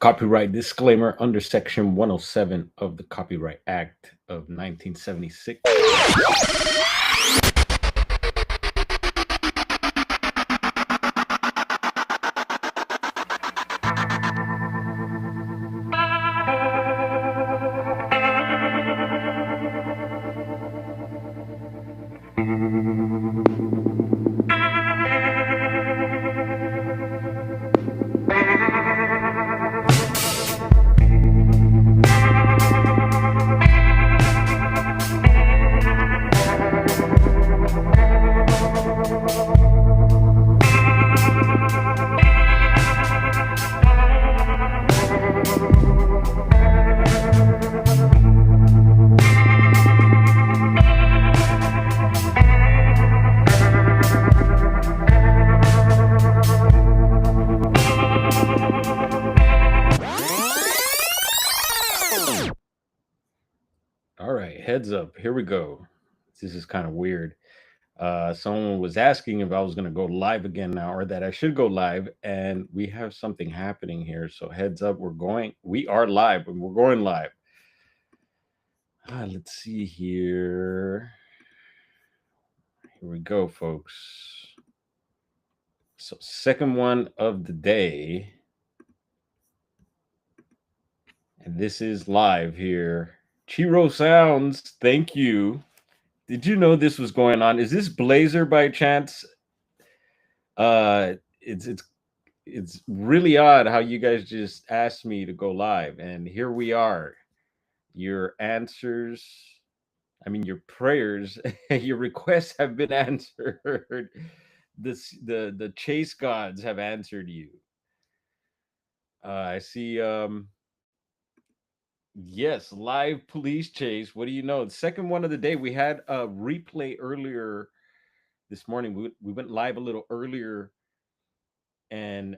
Copyright disclaimer under Section 107 of the Copyright Act of 1976. All right, heads up. Here we go. This is kind of weird. Someone was asking if I was going to go live again now, or that I should go live, and we have something happening here. So heads up, we are live, and we're going live. Let's see here. Here we go, folks. So second one of the day, and this is live here. Chiro Sounds, thank you. Did you know this was going on? Is this Blazer by chance? It's really odd how you guys just asked me to go live, and here we are. Your answers, I mean your prayers, your requests have been answered. The chase gods have answered you. I see. Yes, live police chase. What do you know? The second one of the day. We had a replay earlier this morning. We went live a little earlier, and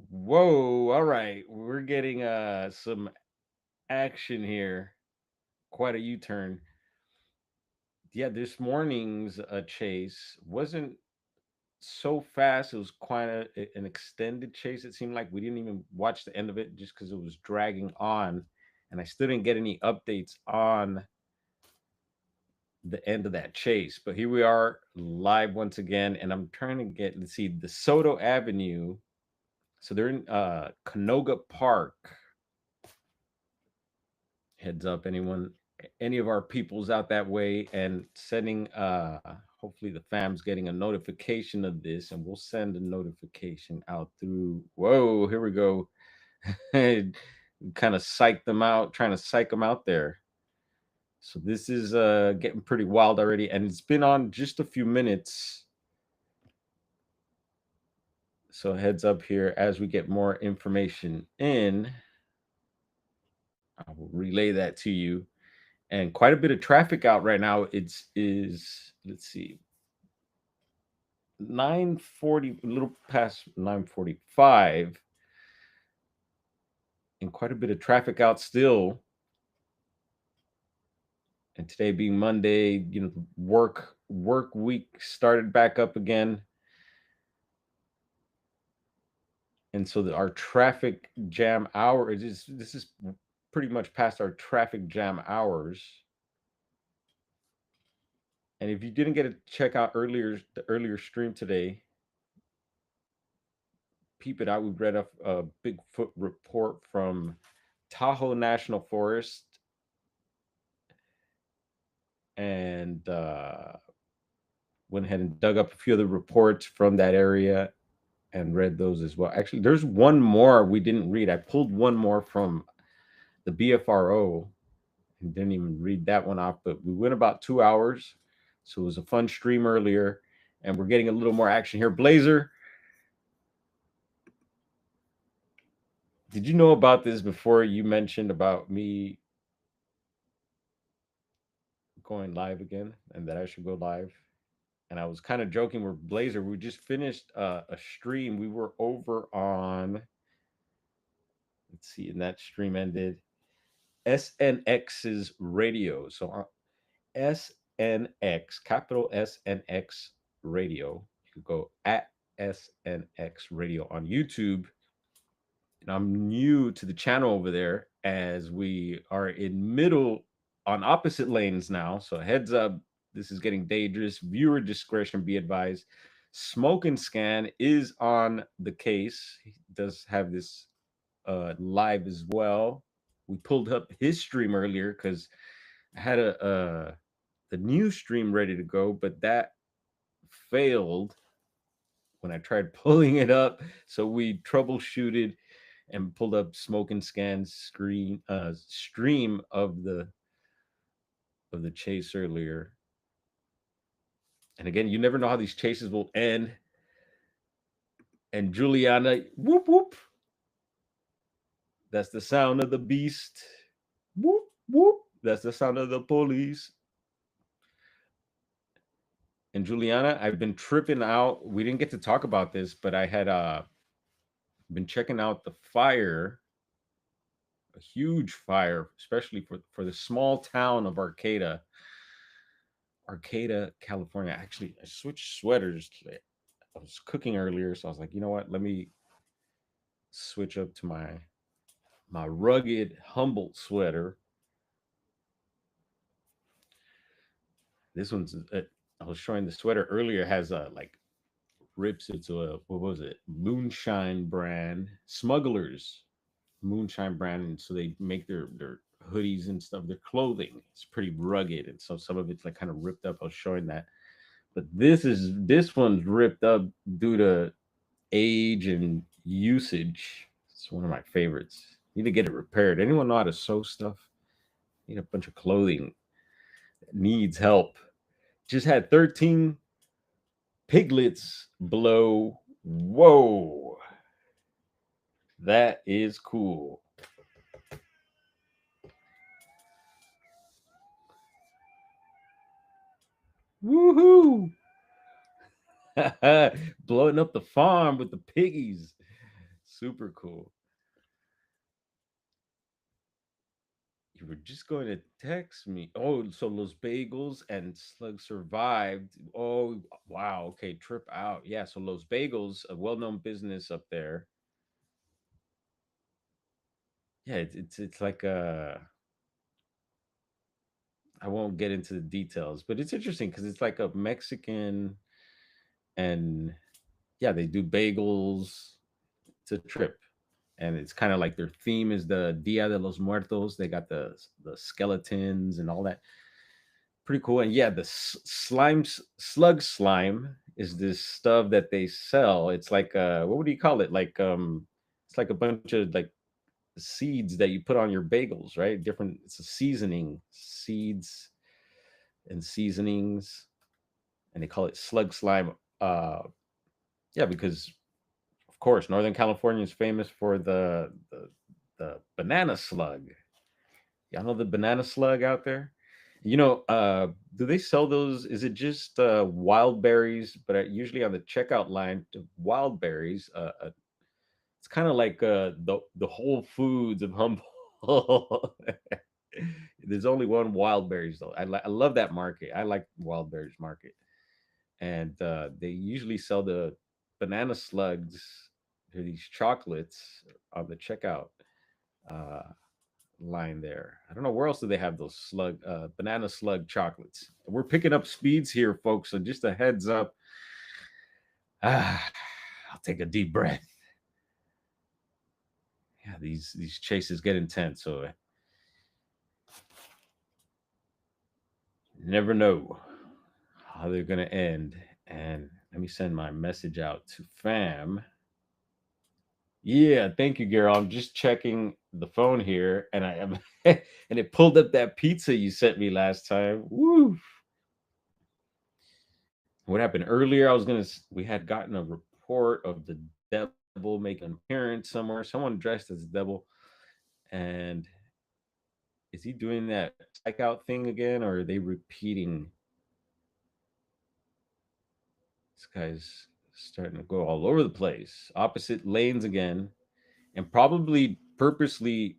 whoa! All right, we're getting some action here. Quite a U-turn. Yeah, this morning's chase wasn't so fast. It was quite an extended chase. It seemed like we didn't even watch the end of it just because it was dragging on, and I still didn't get any updates on the end of that chase. But here we are live once again, and I'm trying to get, let's see, the Soto Avenue. So they're in Canoga Park. Heads up, any of our peoples out that way, and sending hopefully the fam's getting a notification of this, and we'll send a notification out through, whoa, here we go. Kind of psych them out, trying to psych them out there. So this is getting pretty wild already, and it's been on just a few minutes. So heads up here as we get more information in. I will relay that to you. And quite a bit of traffic out right now. Let's see, 9:40, a little past 9:45, and quite a bit of traffic out still. And today being Monday, work week started back up again. And so our traffic jam hour this is pretty much past our traffic jam hours. And if you didn't get to check out the earlier stream today, peep it out. We read a Bigfoot report from Tahoe National Forest, and went ahead and dug up a few of the reports from that area and read those as well. Actually, there's one more we didn't read. I pulled one more from the BFRO and didn't even read that one off, but we went about 2 hours. So it was a fun stream earlier, and we're getting a little more action here. Blazer, did you know about this before you mentioned about me going live again and that I should go live? And I was kind of joking with Blazer. We just finished a stream. We were over on, let's see, and that stream ended SNX's radio. So SNX, capital SNX radio. You could go at SNX radio on YouTube. And I'm new to the channel over there as we are in middle on opposite lanes now. So heads up, this is getting dangerous. Viewer discretion be advised. Smoke and Scan is on the case. He does have this live as well. We pulled up his stream earlier because I had the new stream ready to go, but that failed when I tried pulling it up. So we troubleshooted and pulled up Smoke and Scan's screen stream of the chase earlier. And again, you never know how these chases will end. And Juliana, whoop whoop, that's the sound of the beast. Whoop whoop, that's the sound of the police. And Juliana, I've been tripping out. We didn't get to talk about this, but I had been checking out the fire, a huge fire, especially for the small town of Arcata, California. Actually, I switched sweaters. I was cooking earlier, so I was like, you know what? Let me switch up to my rugged Humboldt sweater. This one's. I was showing the sweater earlier. Has like rips. It's a what was it? Moonshine brand, Smugglers moonshine brand, and so they make their hoodies and stuff. Their clothing. It's pretty rugged, and so some of it's like kind of ripped up. I was showing that, but this one's ripped up due to age and usage. It's one of my favorites. Need to get it repaired. Anyone know how to sew stuff? Need a bunch of clothing that needs help. Just had 13 piglets below. Whoa, that is cool. Woohoo! Blowing up the farm with the piggies. Super cool. You were just going to text me. Oh, so those bagels and Slug survived. Oh, wow. Okay, trip out. Yeah, so Los Bagels, a well-known business up there. Yeah, it's like I won't get into the details, but it's interesting because it's like a Mexican and yeah, they do bagels. It's a trip. And it's kind of like their theme is the Dia de los Muertos. They got the skeletons and all that. Pretty cool. And yeah, the slug slime is this stuff that they sell. It's like what would you call it? Like it's like a bunch of like seeds that you put on your bagels, right? Different. It's a seasoning, seeds and seasonings, and they call it slug slime. Yeah, because of course Northern California is famous for the banana slug. Y'all know the banana slug out there? Do they sell those? Is it just wild berries? But usually on the checkout line, wild berries. It's kind of like the Whole Foods of Humboldt. There's only one wild berries though. I love that market. I like wild berries market, and they usually sell the banana slugs. They're these chocolates on the checkout. Uh, Line there. I don't know where else do they have those banana slug chocolates. We're picking up speeds here, folks. So just a heads up. Ah, I'll take a deep breath. Yeah, these chases get intense, so you never know how they're gonna end. And let me send my message out to fam. Yeah, thank you, Gary. I'm just checking the phone here, and I am, and it pulled up that pizza you sent me last time. Woo! What happened earlier? We had gotten a report of the devil making an appearance somewhere. Someone dressed as a devil, and is he doing that psych out thing again, or are they repeating? This guy's starting to go all over the place, opposite lanes again, and probably purposely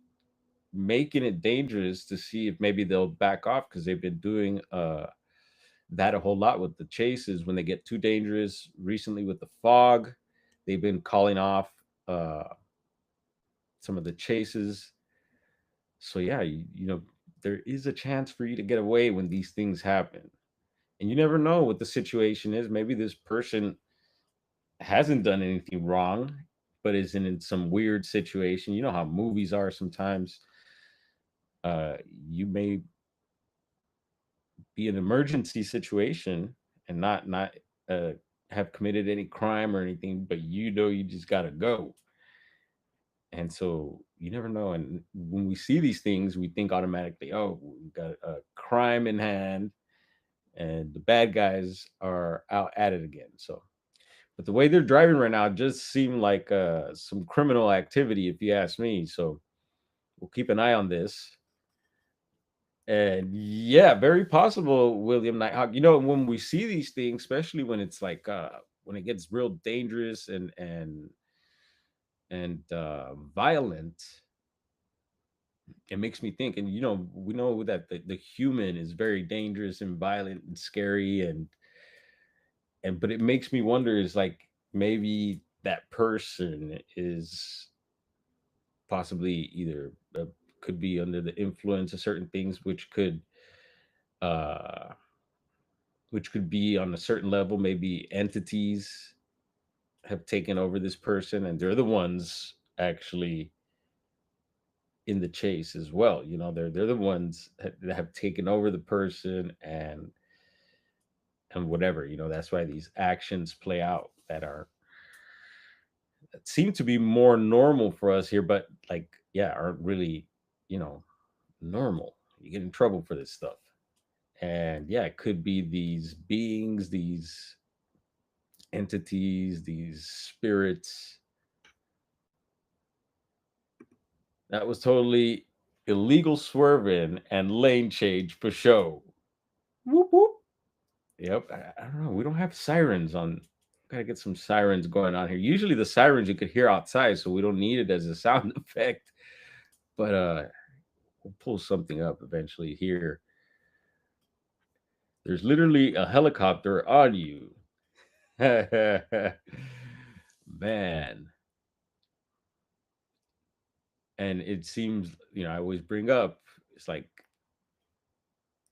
making it dangerous to see if maybe they'll back off because they've been doing that a whole lot with the chases when they get too dangerous. Recently with the fog, they've been calling off uh, some of the chases. So yeah, you know, there is a chance for you to get away when these things happen. And you never know what the situation is. Maybe this person hasn't done anything wrong, but is in some weird situation. You know how movies are sometimes. Uh, you may be an emergency situation and not uh, have committed any crime or anything, but you know you just gotta go. And so you never know. And when we see these things, we think automatically, oh, we got a crime in hand, and the bad guys are out at it again. So, but the way they're driving right now just seemed like some criminal activity, if you ask me. So we'll keep an eye on this. And yeah, very possible, William Nighthawk. You know, when we see these things, especially when it's like when it gets real dangerous and violent, it makes me think. And you know, we know that the human is very dangerous and violent and scary, and but it makes me wonder is like maybe that person is possibly either could be under the influence of certain things, uh which could be on a certain level. Maybe entities have taken over this person, and they're the ones actually in the chase as well. You know, they're the ones that have taken over the person, and whatever. You know, that's why these actions play out that seem to be more normal for us here, but like yeah, aren't really, you know, normal. You get in trouble for this stuff. And yeah, it could be these beings, these entities, these spirits. That was totally illegal swerving and lane change for show. Whoop whoop. Yep. I don't know. We don't have sirens on. Gotta get some sirens going on here. Usually the sirens you could hear outside, so we don't need it as a sound effect. But we'll pull something up eventually here. There's literally a helicopter on you. Man. And it seems, you know, I always bring up, it's like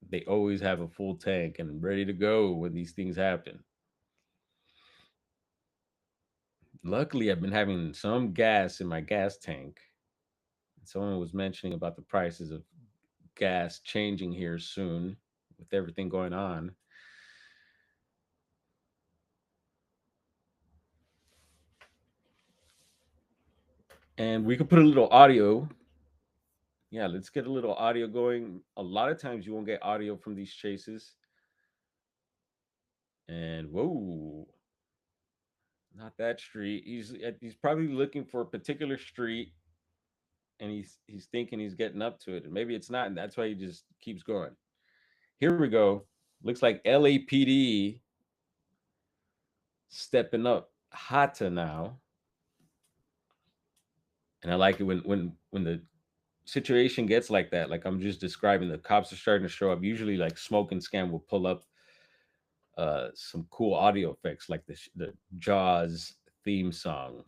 they always have a full tank and ready to go when these things happen. Luckily, I've been having some gas in my gas tank. Someone was mentioning about the prices of gas changing here soon with everything going on. And we could put a little audio. Yeah, let's get a little audio going. A lot of times you won't get audio from these chases. And whoa, not that street. He's probably looking for a particular street, and he's thinking he's getting up to it, and maybe it's not, and that's why he just keeps going. Here we go. Looks like LAPD stepping up hotter now, and I like it when the situation gets like that. Like I'm just describing, the cops are starting to show up. Usually, like Smoke and Scam will pull up some cool audio effects, like the Jaws theme song.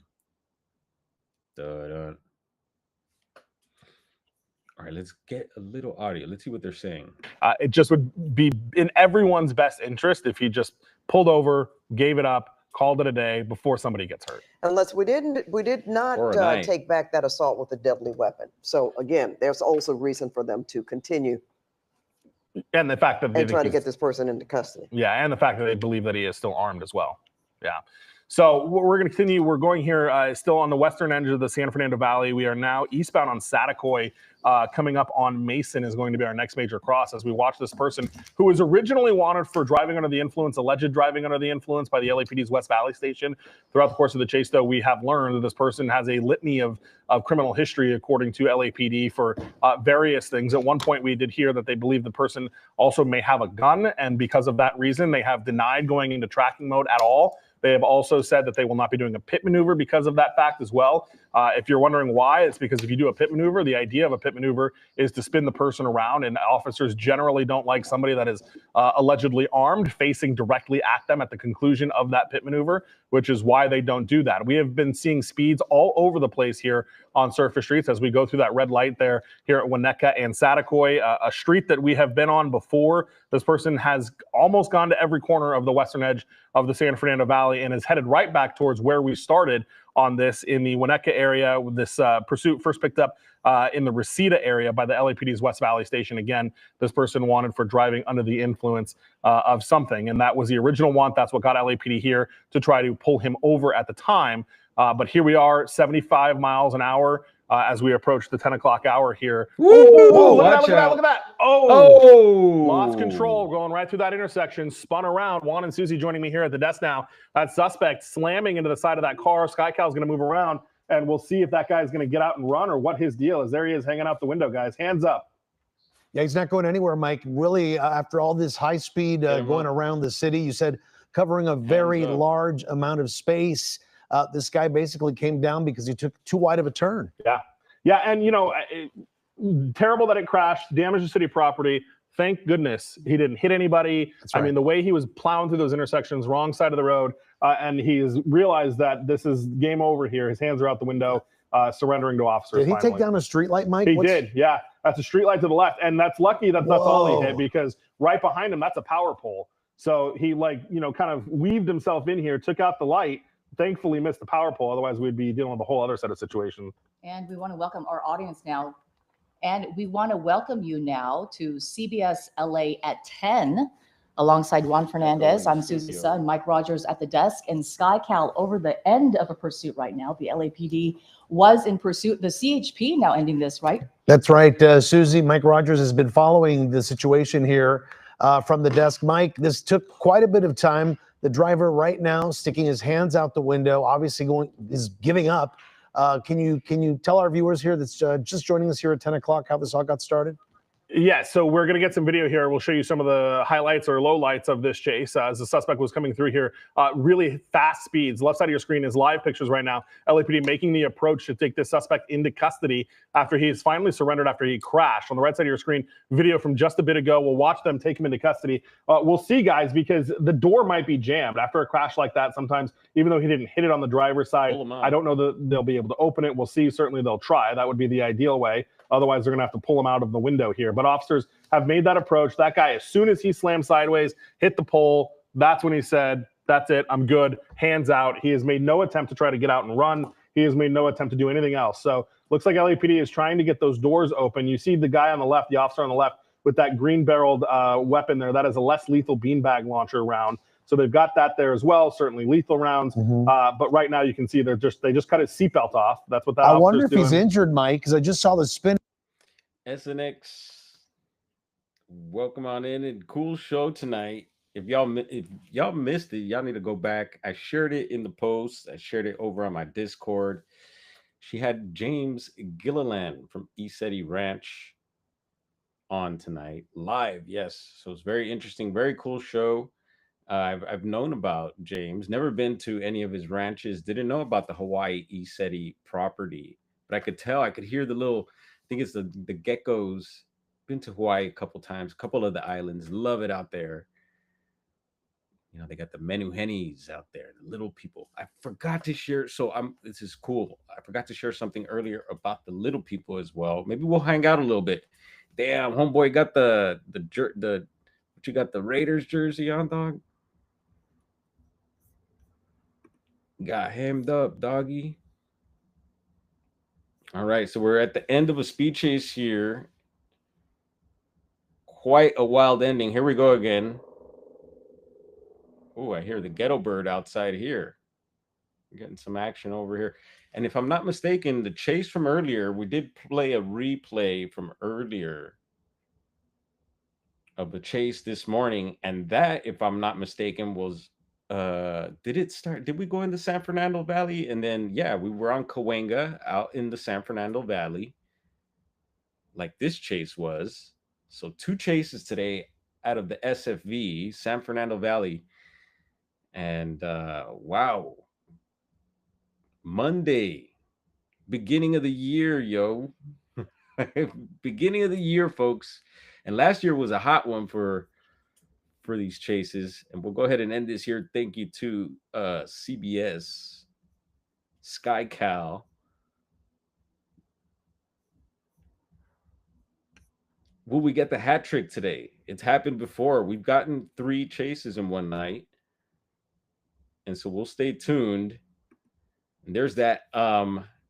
Dun-dun. All right, let's get a little audio. Let's see what they're saying. It just would be in everyone's best interest if he just pulled over, gave it up, called it a day before somebody gets hurt. Unless we did not take back that assault with a deadly weapon. So again, there's also reason for them to continue. And the fact that they're trying to get this person into custody. Yeah, and the fact that they believe that he is still armed as well. Yeah. So we're going to continue. We're going here still on the western edge of the San Fernando Valley. We are now eastbound on Saticoy. Coming up on Mason is going to be our next major cross as we watch this person who was originally wanted for driving under the influence, alleged driving under the influence by the LAPD's West Valley station. Throughout the course of the chase, though, we have learned that this person has a litany of criminal history, according to LAPD, for various things. At one point, we did hear that they believe the person also may have a gun, and because of that reason, they have denied going into tracking mode at all. They have also said that they will not be doing a pit maneuver because of that fact as well. If you're wondering why, it's because if you do a pit maneuver, the idea of a pit maneuver is to spin the person around, and officers generally don't like somebody that is allegedly armed facing directly at them at the conclusion of that pit maneuver. which is why they don't do that. We have been seeing speeds all over the place here on surface streets as we go through that red light there here at Winnetka and Saticoy, a street that we have been on before. This person has almost gone to every corner of the western edge of the San Fernando Valley and is headed right back towards where we started on this in the Winnetka area. This pursuit first picked up in the Reseda area by the LAPD's West Valley Station. Again, this person wanted for driving under the influence of something, and that was the original want. That's what got LAPD here to try to pull him over at the time. But here we are, 75 miles an hour as we approach the 10 o'clock hour here. Whoa, look at that. Oh, lost control going right through that intersection, spun around. Juan and Susie joining me here at the desk now. That suspect slamming into the side of that car. Sky Cal's going to move around, and we'll see if that guy's going to get out and run or what his deal is. There he is hanging out the window, guys. Hands up. Yeah, he's not going anywhere, Mike. Really, after all this high speed going around the city, you said covering a very large amount of space. This guy basically came down because he took too wide of a turn. Yeah, and, you know, terrible that it crashed, damaged the city property. Thank goodness he didn't hit anybody. Right. I mean, the way he was plowing through those intersections, wrong side of the road, and he's realized that this is game over here. His hands are out the window, surrendering to officers. Did he take down a streetlight, Mike? He did, yeah. That's a streetlight to the left, and that's lucky that's all he hit, because right behind him, that's a power pole. So he, like, you know, kind of weaved himself in here, took out the light, thankfully missed the power pole. Otherwise, we'd be dealing with a whole other set of situations. And we want to welcome our audience now. And we want to welcome you now to CBS LA at 10, alongside Juan Fernandez. I'm Susie Sun, Mike Rogers at the desk, and Sky Cal over the end of a pursuit right now. The LAPD was in pursuit. The CHP now ending this, right? That's right, Susie. Mike Rogers has been following the situation here from the desk. Mike, this took quite a bit of time. The driver right now sticking his hands out the window, obviously is giving up. Can you tell our viewers here that's just joining us here at 10 o'clock how this all got started? Yeah, so we're going to get some video here. We'll show you some of the highlights or lowlights of this chase as the suspect was coming through here. Really fast speeds. Left side of your screen is live pictures right now. LAPD making the approach to take this suspect into custody after he is finally surrendered after he crashed. On the right side of your screen, video from just a bit ago. We'll watch them take him into custody. We'll see, guys, because the door might be jammed after a crash like that. Sometimes, even though he didn't hit it on the driver's side, I don't know that they'll be able to open it. We'll see. Certainly they'll try. That would be the ideal way. Otherwise, they're going to have to pull him out of the window here. But officers have made that approach. That guy, as soon as he slammed sideways, hit the pole, that's when he said, that's it, I'm good, hands out. He has made no attempt to try to get out and run. He has made no attempt to do anything else. So looks like LAPD is trying to get those doors open. You see the guy on the left, the officer on the left, with that green-barreled weapon there. That is a less lethal beanbag launcher round. So they've got that there as well, certainly lethal rounds. But right now you can see they just cut his seatbelt off. That's what that I wonder if doing. He's injured, Mike, because I just saw the spin. SNX, welcome on in, and cool show tonight. If y'all missed it, y'all need to go back. I shared it in the post. I shared it over on my Discord. She had James Gilliland from ECETI Ranch on tonight live. Yes, so it's very interesting, very cool show. I've known about James, never been to any of his ranches, didn't know about the Hawaii ECETI property, but I could hear the little, I think it's the geckos. Been to Hawaii a couple times, a couple of the islands, love it out there. You know, they got the menuhenis out there, the little people. I forgot to share, this is cool. I forgot to share something earlier about the little people as well. Maybe we'll hang out a little bit. Damn, homeboy got the what you got, the Raiders jersey on, dog? Got hemmed up, doggy. All right, so we're at the end of a speed chase here. Quite a wild ending. Here we go again. Oh, I hear the ghetto bird outside here. We're getting some action over here. And if I'm not mistaken, the chase from earlier, we did play a replay from earlier of the chase this morning. And that, if I'm not mistaken, was did we go in the San Fernando Valley? And then, yeah, we were on Cahuenga out in the San Fernando Valley, like this chase was. So 2 chases today out of the SFV, San Fernando Valley. And wow, Monday, beginning of the year, yo. Beginning of the year, folks. And last year was a hot one for for these chases. And we'll go ahead and end this here. Thank you to CBS, Sky Cal. Will we get the hat trick today? It's happened before. We've gotten 3 chases in one night. And so we'll stay tuned. And there's that.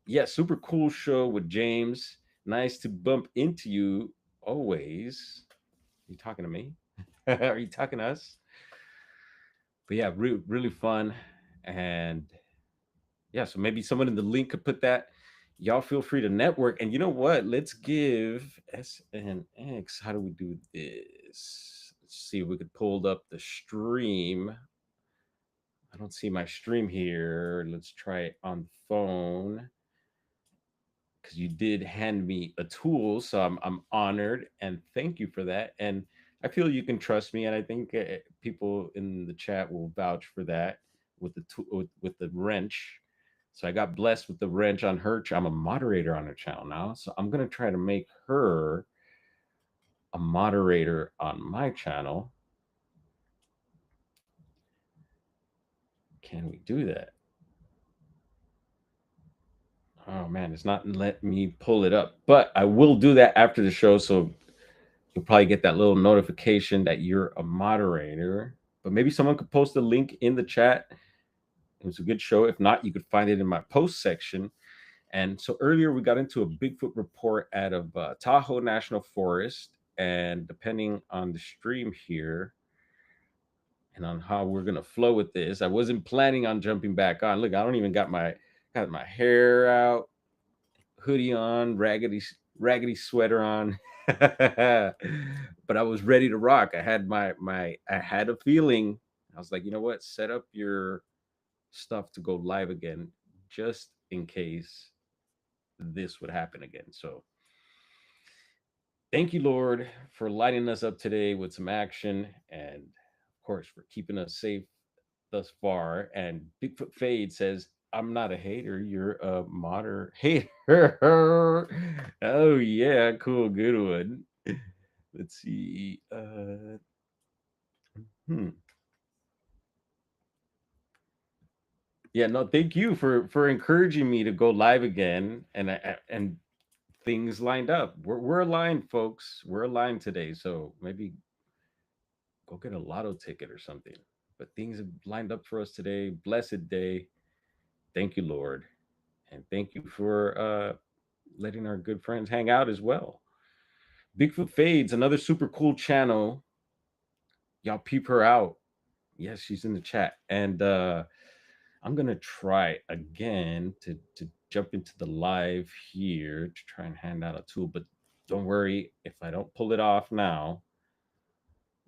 Yeah, super cool show with James. Nice to bump into you always. Are you talking to me? Are you talking to us? But yeah, really fun. And yeah, so maybe someone in the link could put that. Y'all feel free to network. And you know what? Let's give SNX. How do we do this? Let's see if we could pull up the stream. I don't see my stream here. Let's try it on the phone. Because you did hand me a tool, so I'm honored and thank you for that. And I feel you can trust me, and I think people in the chat will vouch for that with the with the wrench. So I got blessed with the wrench on her. I'm a moderator on her channel now, so I'm gonna try to make her a moderator on my channel. Can we do that? Oh man, it's not letting me pull it up, but I will do that after the show. So you'll probably get that little notification that you're a moderator. But maybe someone could post a link in the chat. It was a good show. If not, you could find it in my post section. And so earlier we got into a Bigfoot report out of Tahoe National Forest. And depending on the stream here and on how we're going to flow with this, I wasn't planning on jumping back on. Look, I don't even got my hair out, hoodie on, raggedy sweater on. But I was ready to rock. I had I had a feeling. I was like, you know what? Set up your stuff to go live again, just in case this would happen again. So thank you, Lord, for lighting us up today with some action, and of course for keeping us safe thus far. And Bigfoot Fade says, I'm not a hater, you're a modern hater. Oh yeah, cool, good one. Let's see. Yeah, no, thank you for encouraging me to go live again, and things lined up. We're aligned, folks. We're aligned today, so maybe go get a lotto ticket or something. But things have lined up for us today. Blessed day. Thank you, Lord, and thank you for letting our good friends hang out as well. Bigfoot Fades, another super cool channel. Y'all peep her out. Yes, she's in the chat. And I'm gonna try again to jump into the live here to try and hand out a tool. But don't worry, if I don't pull it off now,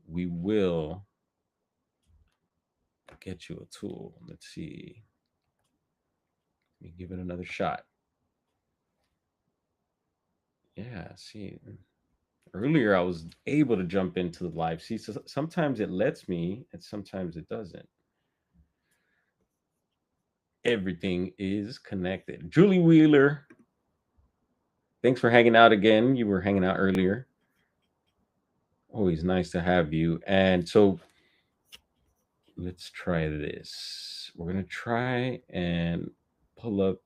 we will get you a tool. Let's see. Let me give it another shot. Yeah, see. Earlier I was able to jump into the live. See, so sometimes it lets me and sometimes it doesn't. Everything is connected. Julie Wheeler, thanks for hanging out again. You were hanging out earlier. Always nice to have you. And so let's try this. We're going to try and pull up.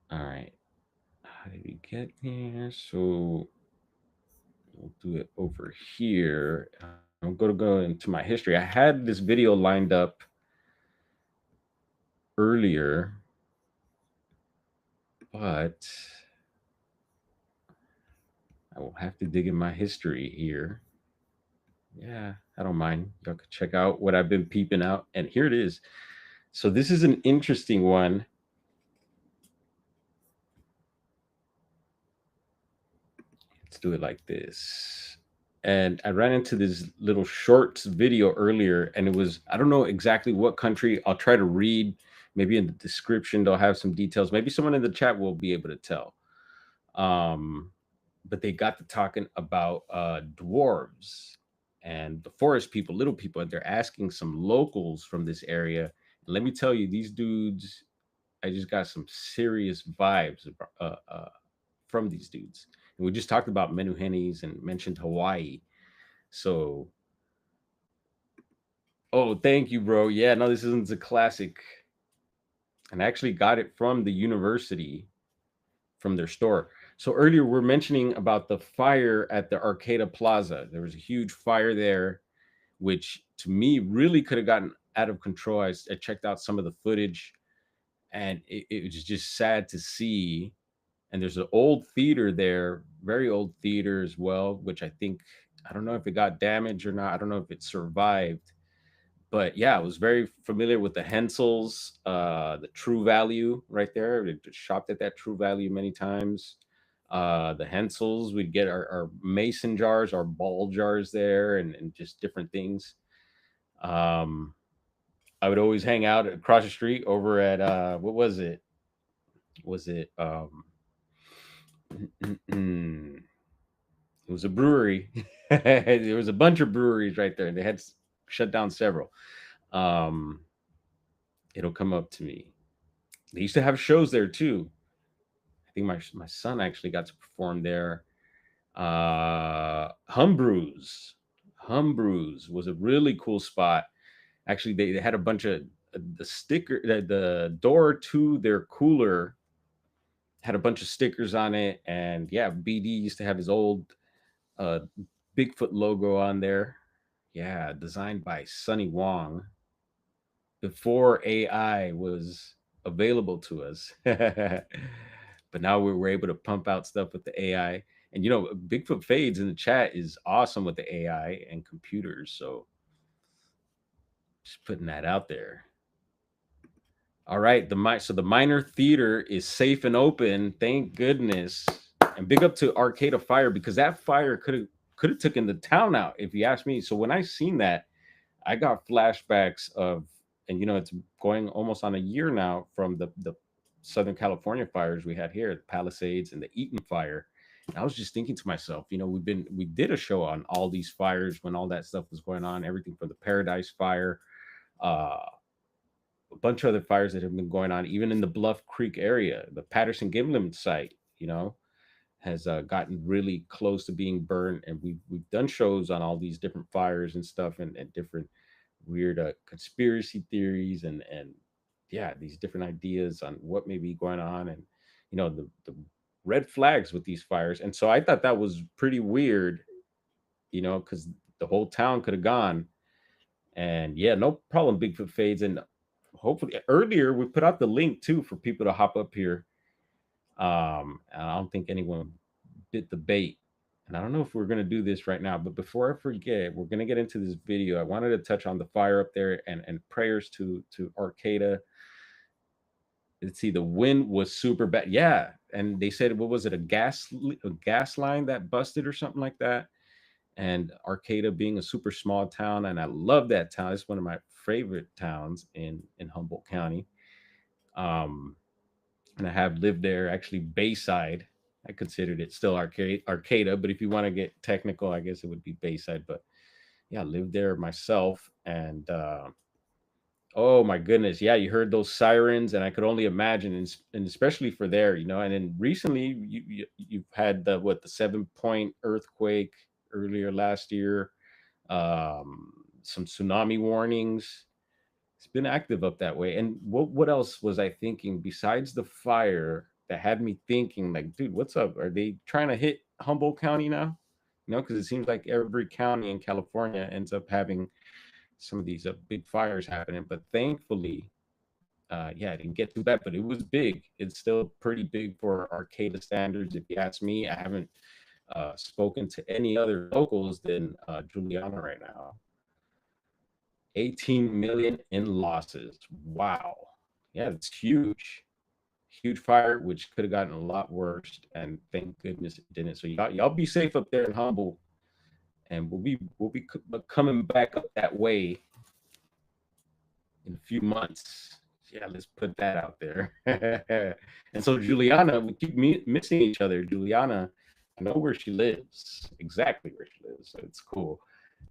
All right. How did we get here? So we'll do it over here. I'm going to go into my history. I had this video lined up earlier, but I will have to dig in my history here. Yeah, I don't mind. Y'all can check out what I've been peeping out. And here it is. So this is an interesting one. Let's do it like this. And I ran into this little shorts video earlier, and it was, I don't know exactly what country. I'll try to read. Maybe in the description, they'll have some details. Maybe someone in the chat will be able to tell. But they got to talking about dwarves and the forest people, little people, and they're asking some locals from this area. And let me tell you, these dudes, I just got some serious vibes from these dudes. And we just talked about Menuhenes and mentioned Hawaii. So, oh, thank you, bro. Yeah, no, this isn't a classic. And I actually got it from the university, from their store. So earlier we're mentioning about the fire at the Arcata Plaza. There was a huge fire there, which to me really could have gotten out of control. I checked out some of the footage, and it was just sad to see. And there's an old theater there, very old theater as well, which I don't know if it got damaged or not. I don't know if it survived. But yeah, I was very familiar with the Hensels, the True Value right there. We shopped at that True Value many times. The Hensels, we'd get our mason jars, our ball jars there, and just different things. Um, I would always hang out across the street over at what was it? Was it it was a brewery. There was a bunch of breweries right there. They had shut down several. Um, it'll come up to me. They used to have shows there too. I think my son actually got to perform there. Humbrews. Humbrews was a really cool spot. Actually, they had a bunch of the sticker, the door to their cooler had a bunch of stickers on it. And yeah, BD used to have his old uh, Bigfoot logo on there. Yeah, designed by Sonny Wong before AI was available to us. But now we're able to pump out stuff with the AI. And Bigfoot Fades in the chat is awesome with the AI and computers. So just putting that out there. All right, the minor theater is safe and open. Thank goodness. And big up to Arcata Fire, because that fire could have taken the town out, if you ask me. So when I seen that, I got flashbacks of, and it's going almost on a year now from the Southern California fires we had here, the Palisades and the Eaton fire. And I was just thinking to myself, we did a show on all these fires when all that stuff was going on, everything from the Paradise Fire, a bunch of other fires that have been going on, even in the Bluff Creek area, the Patterson Gimlin site, has gotten really close to being burned. And we've done shows on all these different fires and stuff, and different weird conspiracy theories, and yeah, these different ideas on what may be going on, and the red flags with these fires. And so I thought that was pretty weird, because the whole town could have gone. And yeah, no problem, Bigfoot Fades. And hopefully earlier we put out the link too for people to hop up here. And I don't think anyone bit the bait. And I don't know if we're going to do this right now, but before I forget, we're going to get into this video. I wanted to touch on the fire up there, and prayers to Arcata. Let's see, the wind was super bad. Yeah, and they said, what was it, a gas line that busted or something like that. And Arcata being a super small town, and I love that town. It's one of my favorite towns in Humboldt County. And I have lived there, actually Bayside. I considered it still Arcata, but if you want to get technical, I guess it would be Bayside. But yeah, I lived there myself, and oh my goodness, yeah, you heard those sirens, and I could only imagine, and especially for there, and then recently you've had the 7-point earthquake earlier last year, some tsunami warnings. It's been active up that way. And what else was I thinking besides the fire that had me thinking, like, dude, what's up? Are they trying to hit Humboldt County now? Because it seems like every county in California ends up having some of these big fires happening. But thankfully, yeah, I didn't get too bad, but it was big. It's still pretty big for Arcata standards, if you ask me. I haven't spoken to any other locals than Juliana right now. 18 million in losses. Wow. Yeah, it's huge. Huge fire, which could have gotten a lot worse, and thank goodness it didn't. So y'all be safe up there in Humboldt, and we'll be coming back up that way in a few months. Yeah, let's put that out there. And so Juliana, we keep missing each other. Juliana, I know where she lives, exactly where she lives, so it's cool.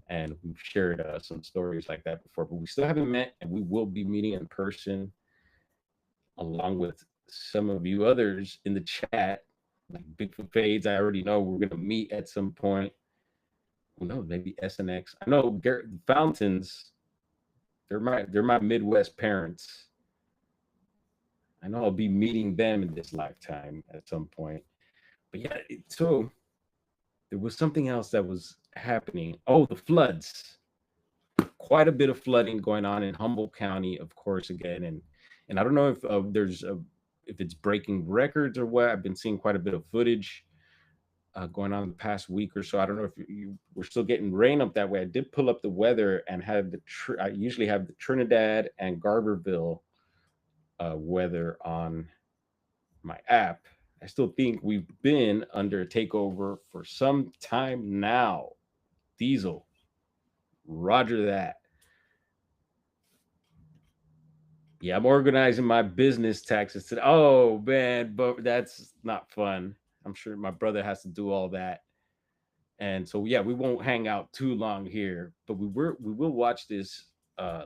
And we've shared some stories like that before, but we still haven't met, and we will be meeting in person, along with some of you others in the chat, like Bigfoot Fades. I already know we're going to meet at some point. no, maybe SNX. I know Fountains. They're my Midwest parents. I know I'll be meeting them in this lifetime at some point. But yeah, so there was something else that was happening. Oh, the floods. Quite a bit of flooding going on in Humboldt County, of course, again, and I don't know if if it's breaking records or what. I've been seeing quite a bit of footage going on the past week or so. I don't know if we're still getting rain up that way. I did pull up the weather and had I usually have the Trinidad and Garberville weather on my app. I still think we've been under a takeover for some time now. Diesel, roger that. Yeah, I'm organizing my business taxes today. Oh man, but that's not fun. I'm sure my brother has to do all that. And so yeah, we won't hang out too long here, but we will watch this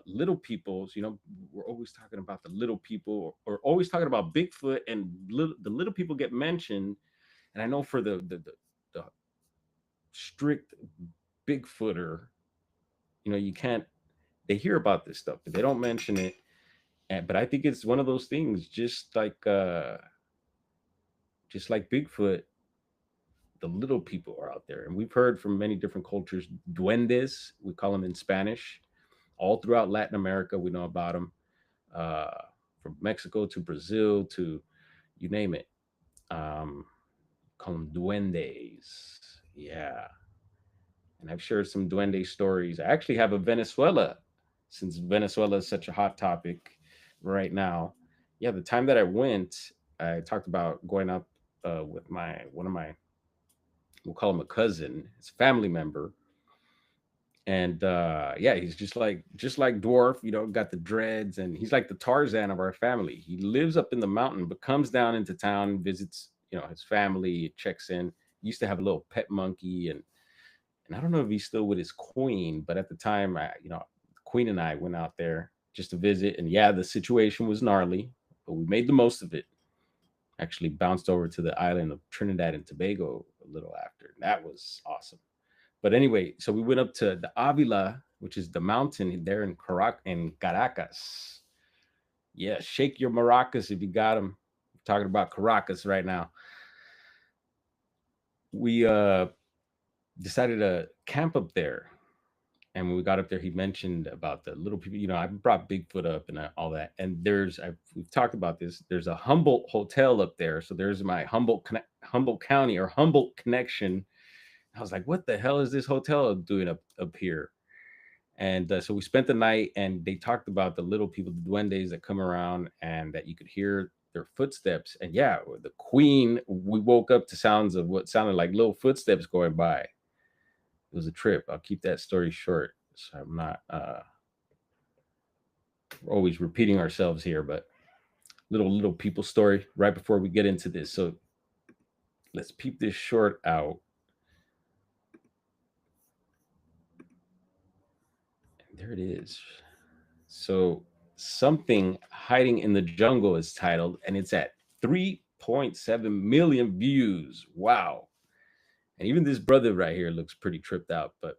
little peoples. You know, we're always talking about the little people, or always talking about Bigfoot, and the little people get mentioned. And I know for the strict Bigfooter, you know, you can't. They hear about this stuff, but they don't mention it. But I think it's one of those things, just like Bigfoot, the little people are out there, and we've heard from many different cultures. Duendes, we call them in Spanish, all throughout Latin America. We know about them, uh, from Mexico to Brazil to you name it. Call them duendes. Yeah, and I've shared some duende stories. I actually have a Venezuela, since Venezuela is such a hot topic right now. Yeah, the time that I went, I talked about going up with one of my, we'll call him a cousin, his family member, and yeah, he's just like Dwarf, you know, got the dreads, and he's like the Tarzan of our family. He lives up in the mountain, but comes down into town, visits, you know, his family, checks in. He used to have a little pet monkey, and I don't know if he's still with his queen, but at the time, you know, the queen and I went out there just to visit, and yeah, the situation was gnarly, but we made the most of it. Actually, bounced over to the island of Trinidad and Tobago a little after. That was awesome. But anyway, so we went up to the Avila, which is the mountain there in Caracas. Yeah, shake your maracas if you got them. We're talking about Caracas right now. We decided to camp up there. And when we got up there, he mentioned about the little people. You know, I brought Bigfoot up and all that. And we've talked about this. There's a Humboldt hotel up there. So there's my Humboldt County or Humboldt connection. I was like, what the hell is this hotel doing up here? And so we spent the night, and they talked about the little people, the duendes that come around, and that you could hear their footsteps. And yeah, the queen, we woke up to sounds of what sounded like little footsteps going by. It was a trip. I'll keep that story short, so I'm not always repeating ourselves here, but little people story right before we get into this. So let's peep this short out. There it is. So, Something Hiding in the Jungle is titled, and it's at 3.7 million views. Wow. And even this brother right here looks pretty tripped out, but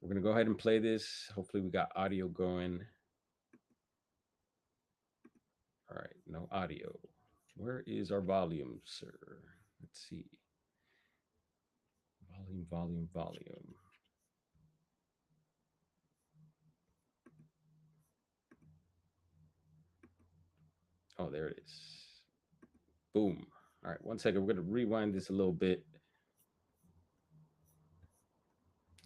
we're going to go ahead and play this. Hopefully, we got audio going. All right, no audio. Where is our volume, sir? Let's see. Volume. Oh, there it is. Boom. All right, 1 second. We're going to rewind this a little bit.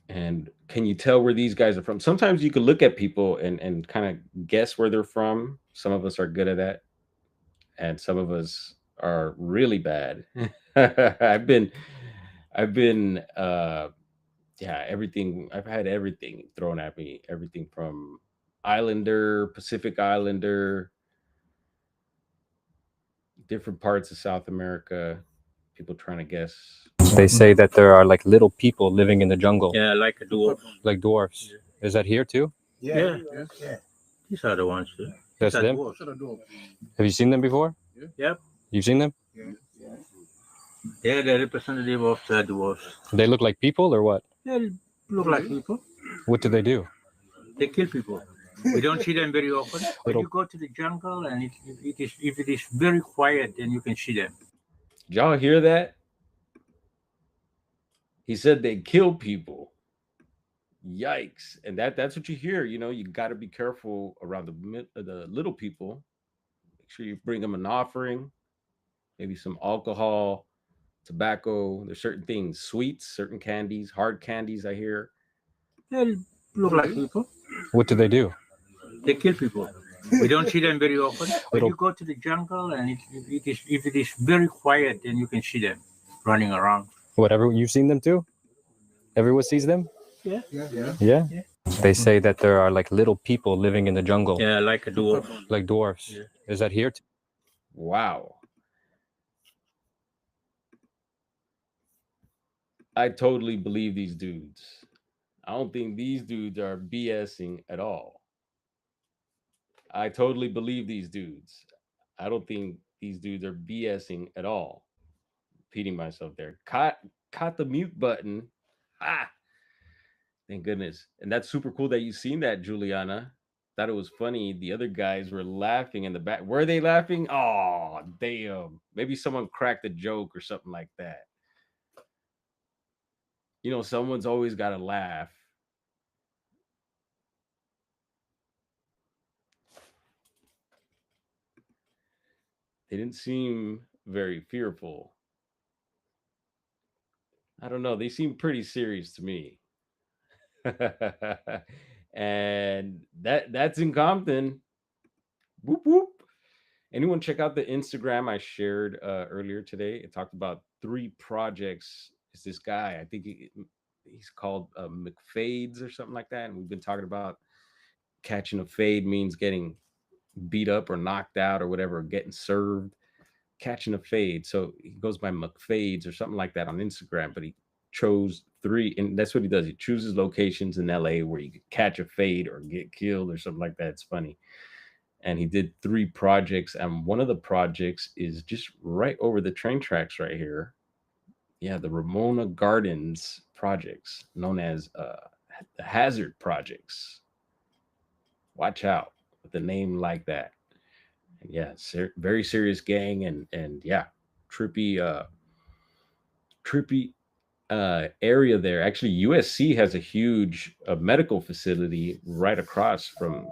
And can you tell where these guys are from? Sometimes you can look at people and kind of guess where they're from. Some of us are good at that, and some of us are really bad. I've been yeah, everything. I've had everything thrown at me. Everything from Islander, Pacific Islander, different parts of South America. People trying to guess. They say that there are like little people living in the jungle. Yeah, like a dwarf. Like dwarfs. Yeah. Is that here too? Yeah. These are the ones. That's them? Dwarfs. Have you seen them before? Yep. You've seen them? Yeah. They're the representative of the dwarfs. They look like people or what? They look like people. What do they do? They kill people. We don't see them very often. When Little- you go to the jungle and if it is very quiet, then you can see them. Did y'all hear that? He said they kill people. Yikes! And that's what you hear. You know, you got to be careful around the little people. Make sure you bring them an offering, maybe some alcohol, tobacco. There's certain things, sweets, certain candies, hard candies. I hear. They look like people. What do they do? They kill people. We don't see them very often. When Little- you go to the jungle and if it is very quiet, then you can see them running around. Whatever, you've seen them too? Everyone sees them? Yeah. Yeah? They say that there are like little people living in the jungle, Yeah, like a dwarf. like dwarfs. Yeah. Is that here? Wow. I totally believe these dudes. I don't think these dudes are BSing at all. I totally believe these dudes. I don't think these dudes are BSing at all. Repeating myself there. Caught the mute button. Ah, thank goodness. And that's super cool that you seen that, Juliana. Thought it was funny. The other guys were laughing in the back. Were they laughing? Oh, damn. Maybe someone cracked a joke or something like that. You know, someone's always got to laugh. They didn't seem very fearful. I don't know. They seem pretty serious to me. And that's in Compton. Whoop whoop. Anyone check out the Instagram I shared earlier today? It talked about 3 projects. It's this guy. I think he's called McFades or something like that. And we've been talking about catching a fade means getting beat up or knocked out or whatever, or getting served. Catching a fade. So he goes by McFades or something like that on Instagram, but he chose 3, and that's what he does. He chooses locations in LA where you could catch a fade or get killed or something like that. It's funny. And he did 3 projects, and one of the projects is just right over the train tracks right here. Yeah, the Ramona Gardens projects, known as the Hazard Projects. Watch out with a name like that. And yeah, very serious gang, and yeah, trippy trippy area there. Actually, USC has a huge medical facility right across from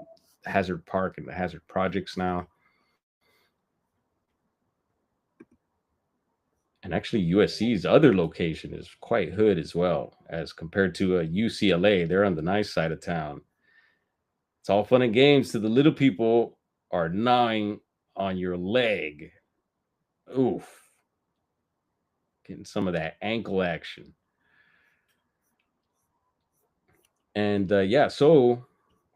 Hazard Park and the Hazard Projects now. And actually, USC's other location is quite hood as well, as compared to UCLA. They're on the nice side of town. It's all fun and games to the little people are gnawing on your leg. Oof. Getting some of that ankle action. And yeah, so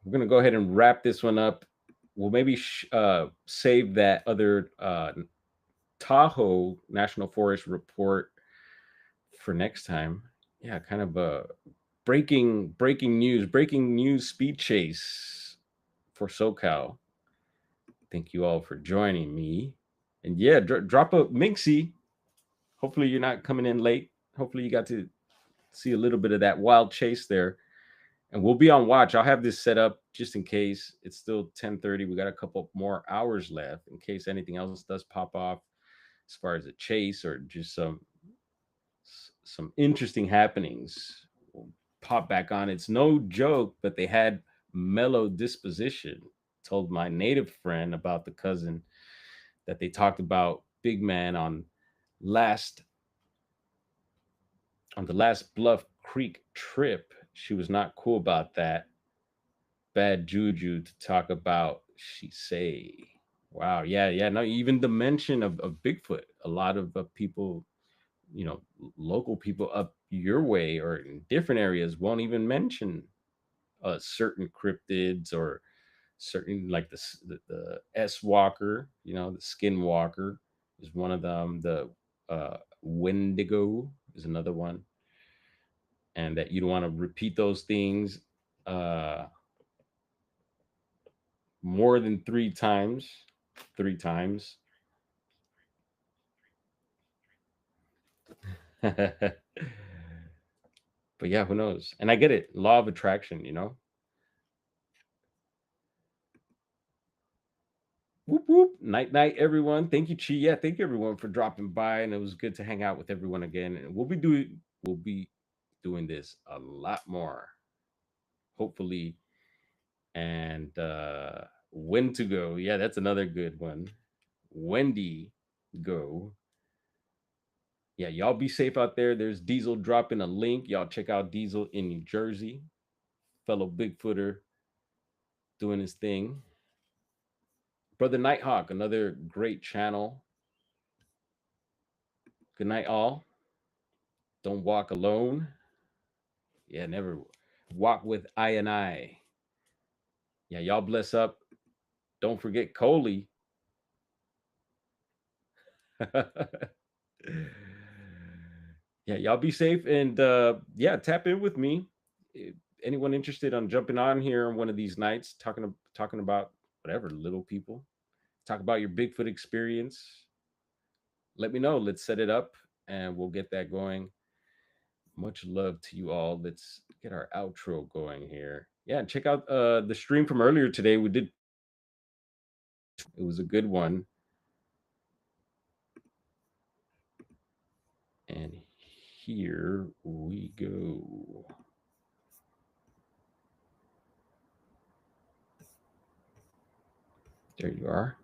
we're going to go ahead and wrap this one up. We'll maybe save that other Tahoe National Forest report for next time. Yeah, kind of a breaking news speed chase for SoCal. Thank you all for joining me. And yeah, drop a Minxie. Hopefully you're not coming in late. Hopefully you got to see a little bit of that wild chase there. And we'll be on watch. I'll have this set up just in case. It's still 10:30. We got a couple more hours left in case anything else does pop off as far as a chase or just some interesting happenings. We'll pop back on. It's no joke, but they had mellow disposition. Told my native friend about the cousin that they talked about Big Man on the last Bluff Creek trip. She was not cool about that. Bad juju to talk about, she say. Wow, yeah. No, even the mention of Bigfoot. A lot of people, you know, local people up your way or in different areas won't even mention certain cryptids or certain like the S Walker, you know, the Skin Walker is one of them. The Wendigo is another one, and that you don't want to repeat those things more than 3 times. But yeah, who knows? And I get it. Law of attraction, you know? Whoop whoop. Night night, everyone. Thank you, Chi. Yeah, thank you everyone for dropping by. And it was good to hang out with everyone again. And we'll be doing this a lot more. Hopefully. And when to go. Yeah, that's another good one. Wendy go. Yeah, y'all be safe out there. There's Diesel dropping a link. Y'all check out Diesel in New Jersey. Fellow Bigfooter doing his thing. Brother Nighthawk, another great channel. Good night, all. Don't walk alone. Yeah, never walk with I and I. Yeah, y'all bless up. Don't forget Coley. Yeah, y'all be safe and yeah, tap in with me. If anyone interested on jumping on here on one of these nights, talking about whatever, little people, talk about your Bigfoot experience. Let me know. Let's set it up and we'll get that going. Much love to you all. Let's get our outro going here. Yeah, and check out the stream from earlier today. It was a good one. And here we go. There you are.